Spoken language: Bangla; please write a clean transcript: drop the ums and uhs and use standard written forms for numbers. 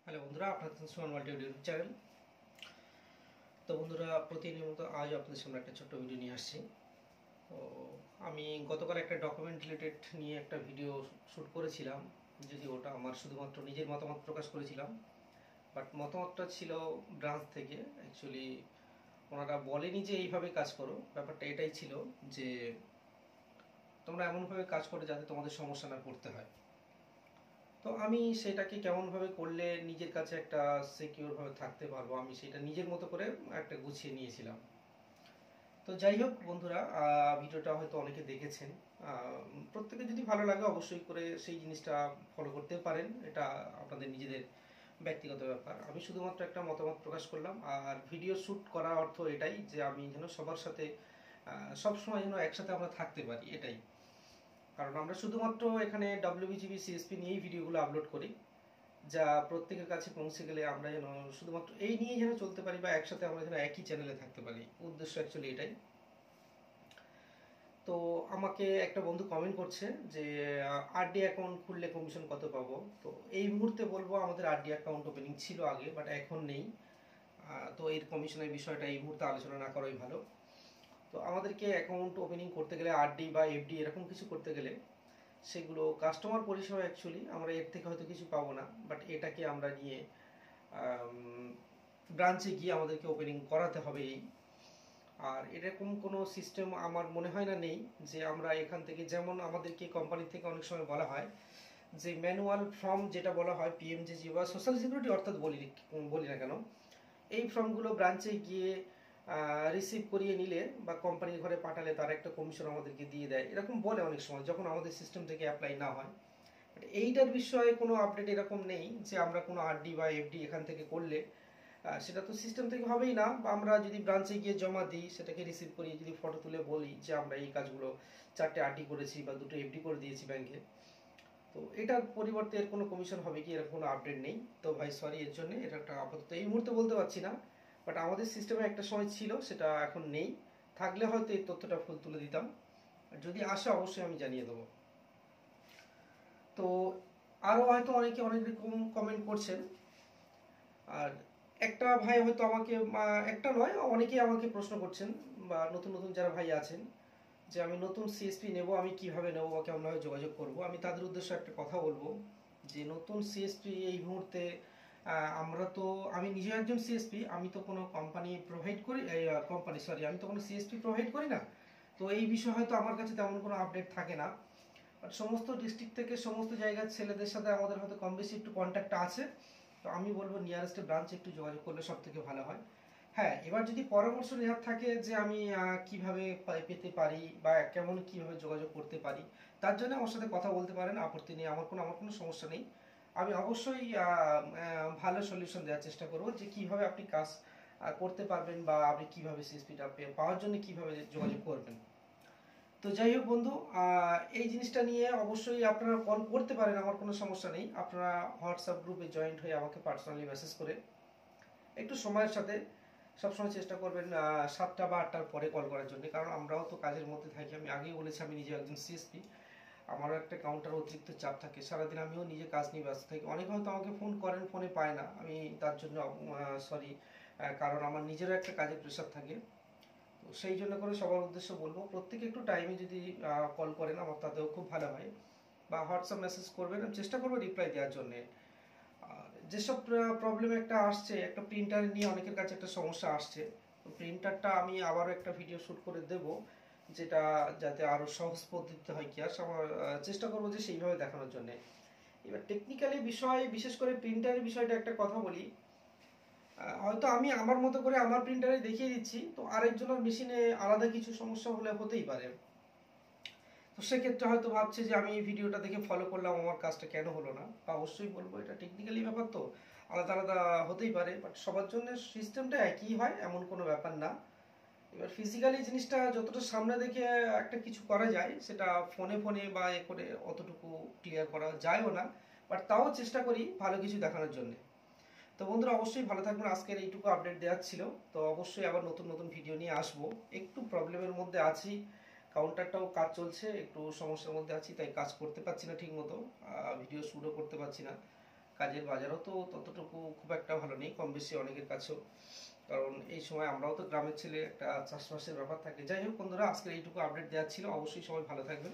হ্যালো বন্ধুরা, আপনাদের সুমন মাল্টি ইউটিউব চ্যানেল। তো বন্ধুরা, প্রতিনিয়ত আজ আপনাদের সামনে একটা ছোট্ট ভিডিও নিয়ে আসছি। তো আমি গতকাল একটা ডকুমেন্ট রিলেটেড নিয়ে একটা ভিডিও শ্যুট করেছিলাম, যদি ওটা আমার শুধুমাত্র নিজের মতামত প্রকাশ করেছিলাম। বাট মতামতটা ছিল ব্রাঞ্চ থেকে। অ্যাকচুয়ালি ওনারা বলেনি যে এইভাবে কাজ করো, ব্যাপারটা এটাই ছিল যে তোমরা এমনভাবে কাজ করো যাতে তোমাদের সমস্যা না পড়তে হয়। তো আমি সেটাকে কেমনভাবে করলে নিজের কাছে একটা সিকিউরভাবে থাকতে পারবো, আমি সেটা নিজের মতো করে একটা গুছিয়ে নিয়েছিলাম। তো যাই হোক বন্ধুরা, ভিডিওটা হয়তো অনেকে দেখেছেন। প্রত্যেকে যদি ভালো লাগে অবশ্যই করে সেই জিনিসটা ফলো করতে পারেন, এটা আপনাদের নিজেদের ব্যক্তিগত ব্যাপার। আমি শুধুমাত্র একটা মতামত প্রকাশ করলাম। আর ভিডিও শ্যুট করার অর্থ এটাই যে আমি যেন সবার সাথে সবসময় যেন একসাথে আমরা থাকতে পারি, এটাই। কারণ আমরা শুধুমাত্র এখানে WBGB CSP নিয়েই ভিডিওগুলো আপলোড করি, যা প্রত্যেকের কাছে পৌঁছে গেলে আমরা যেন শুধুমাত্র এই নিয়েই যেন চলতে পারি, বা একসাথে আমরা যেন একই চ্যানেলে থাকতে পারি। উদ্দেশ্য অ্যাকচুয়ালি এটাই। তো আমাকে একটা বন্ধু কমেন্ট করছে যে RD অ্যাকাউন্ট খুললে কমিশন কত পাবো। তো এই মুহূর্তে বলবো আমাদের RD অ্যাকাউন্ট ওপেনিং ছিল আগে, বাট এখন নেই। তো এর কমিশনের বিষয়টা এই মুহূর্তে আলোচনা না করাই ভালো। তো আমাদেরকে অ্যাকাউন্ট ওপেনিং করতে গেলে RD বা FD এরকম কিছু করতে গেলে সেগুলো কাস্টমার পরিষেবা, অ্যাকচুয়ালি আমরা এর থেকে হয়তো কিছু পাবো না, বাট এটাকে আমরা নিয়ে ব্রাঞ্চে গিয়ে আমাদেরকে ওপেনিং করাতে হবে। আর এরকম কোনো সিস্টেম আমার মনে হয় না নেই যে আমরা এখান থেকে, যেমন আমাদেরকে কোম্পানি থেকে অনেক সময় বলা হয় যে ম্যানুয়াল ফর্ম যেটা বলা হয় PMJG বা সোশ্যাল সিকিউরিটি অর্থাৎ বলি না কেন, এই ফর্মগুলো ব্রাঞ্চে গিয়ে রিসিভ করিয়ে নিলে বা কোম্পানির ঘরে পাঠালে তার একটা কমিশন আমাদেরকে দিয়ে দেয়, এরকম বলে অনেক সময় যখন আমাদের সিস্টেম থেকে অ্যাপ্লাই না হয়। বাট এইটার বিষয়ে কোনো আপডেট এরকম নেই যে আমরা কোনো RD বা FD এখান থেকে করলে সেটা তো সিস্টেম থেকে হবেই না, বা আমরা যদি ব্রাঞ্চে গিয়ে জমা দিই সেটাকে রিসিভ করি, যদি ফটো তুলে বলি যে আমরা এই কাজগুলো 4টে RD করেছি বা 2টো FD করে দিয়েছি ব্যাংকে, তো এটার পরিবর্তে এর কোনো কমিশন হবে কি, এরকম কোনো আপডেট নেই। তো ভাই সরি এর জন্য, এটা একটা আপাতত এই মুহূর্তে বলতে পারছি না। বাট আমাদের সিস্টেমে একটা সময় ছিল, সেটা এখন নেই। থাকলে হয়তো এই তথ্যটা ফুল তুলে দিতাম, যদি আসে অবশ্যই আমি জানিয়ে দেবো। তো আরও হয়তো অনেকে অনেক রকম কমেন্ট করছেন। আর একটা ভাই হয়তো আমাকে, একটা নয় অনেকেই আমাকে প্রশ্ন করছেন, বা নতুন নতুন যারা ভাই আছেন, যে আমি নতুন CSP নেব, আমি কিভাবে নেব বা কেমনভাবে যোগাযোগ করব। আমি তাদের উদ্দেশ্যে একটা কথা বলবো যে নতুন CSP এই মুহূর্তে আমরা তো, আমি নিজে একজন CSP, আমি তো কোনো কোম্পানি প্রোভাইড করি, আমি তো কোনো CSP প্রোভাইড করি না। তো এই বিষয়ে হয়তো আমার কাছে তেমন কোনো আপডেট থাকে না। বাট সমস্ত ডিস্ট্রিক্ট থেকে সমস্ত জায়গার ছেলেদের সাথে আমাদের হয়তো কম বেশি একটু কন্ট্যাক্ট আছে। তো আমি বলবো নিয়ারেস্ট ব্রাঞ্চে একটু যোগাযোগ করলে সব থেকে ভালো হয়। হ্যাঁ, এবার যদি পরামর্শ নেওয়ার থাকে যে আমি কিভাবে পেতে পারি বা কেমন কিভাবে যোগাযোগ করতে পারি, তার জন্য আমার সাথে কথা বলতে পারেন, আপত্তি নেই, আমার কোনো সমস্যা নেই। আমি অবশ্যই ভালো সলিউশন দেওয়ার চেষ্টা করব যে কিভাবে আপনি কাজ করতে পারবেন, বা আপনি কিভাবে CSPটা পাওয়ার জন্য কিভাবে যোগাযোগ করবেন। তো যাই হোক বন্ধু, এই জিনিসটা নিয়ে অবশ্যই আপনারা কল করতে পারেন, আমার কোনো সমস্যা নেই। আপনারা হোয়াটসঅ্যাপ গ্রুপে জয়েন্ট হয়ে আমাকে পার্সোনালি মেসেজ করে একটু সময়ের সাথে সবসময় চেষ্টা করবেন 7টা বা 8টার পরে কল করার জন্য, কারণ আমরাও তো কাজের মধ্যে থাকি। আমি আগেই বলেছি আমি নিজে একজন CSP, আমারও একটা কাউন্টার অতিরিক্ত চাপ থাকে সারাদিন, আমিও নিজে কাজ নিয়ে ব্যস্ত থাকি। অনেকে হয়তো আমাকে ফোন করেন, ফোনে পায় না, আমি তার জন্য সরি, কারণ আমার নিজেরও একটা কাজের প্রেশার থাকে। তো সেই জন্য করে সবার উদ্দেশ্য বলবো প্রত্যেকে একটু টাইমে যদি কল করেন আমার তাতেও খুব ভালো হয়, বা হোয়াটসঅ্যাপ মেসেজ করবেন, আমি চেষ্টা করবো রিপ্লাই দেওয়ার জন্য। আর যেসব প্রবলেম একটা আসছে, একটা প্রিন্টার নিয়ে অনেকের কাছে একটা সমস্যা আসছে, তো প্রিন্টারটা আমি আবারও একটা ভিডিও শ্যুট করে দেব, যেটা যাতে আরও সহজ পদ্ধতিতে হয়, কি আর আমার চেষ্টা করবো যে সেইভাবে দেখানোর জন্য। এবার টেকনিক্যালি বিষয়, বিশেষ করে প্রিন্টারের বিষয়টা একটা কথা বলি। হয়তো আমি আমার মতো করে আমার প্রিন্টারে দেখিয়ে দিচ্ছি, তো আরেকজনের মেশিনে আলাদা কিছু সমস্যা হলে হতেই পারে। তো সেক্ষেত্রে হয়তো ভাবছে যে আমি এই ভিডিওটা দেখে ফলো করলাম, আমার কাজটা কেন হলো না। অবশ্যই বলবো এটা টেকনিক্যালি ব্যাপার, তো আলাদা আলাদা হতেই পারে, বাট সবার জন্য সিস্টেমটা একই হয় এমন কোনো ব্যাপার না। এবার ফিজিক্যালি জিনিসটা যতটা সামনে দেখে একটা কিছু করা যায়, সেটা ফোনে ফোনে বা এ করে অতটুকু ক্লিয়ার করা যায়ও না, বাট তাও চেষ্টা করি ভালো কিছু দেখানোর জন্য। তো বন্ধুরা অবশ্যই ভালো থাকবেন, আজকের এইটুকু আপডেট দেওয়ার ছিল। তো অবশ্যই আবার নতুন নতুন ভিডিও নিয়ে আসবো। একটু প্রবলেমের মধ্যে আছি, কাউন্টারটাও কাজ চলছে, একটু সমস্যার মধ্যে আছি, তাই কাজ করতে পারছি না ঠিক মতো, ভিডিও শুটও করতে পারছি না। কাজের বাজারও তো ততটুকু খুব একটা ভালো নেই, কম বেশি অনেকের কাছেও, কারণ এই সময় আমরাও তো গ্রামের ছেলে, একটা চাষবাসের ব্যাপার থাকে। যাই হোক বন্ধুরা, আজকের এইটুকু আপডেট দেওয়ার ছিল। অবশ্যই সবাই ভালো থাকবেন।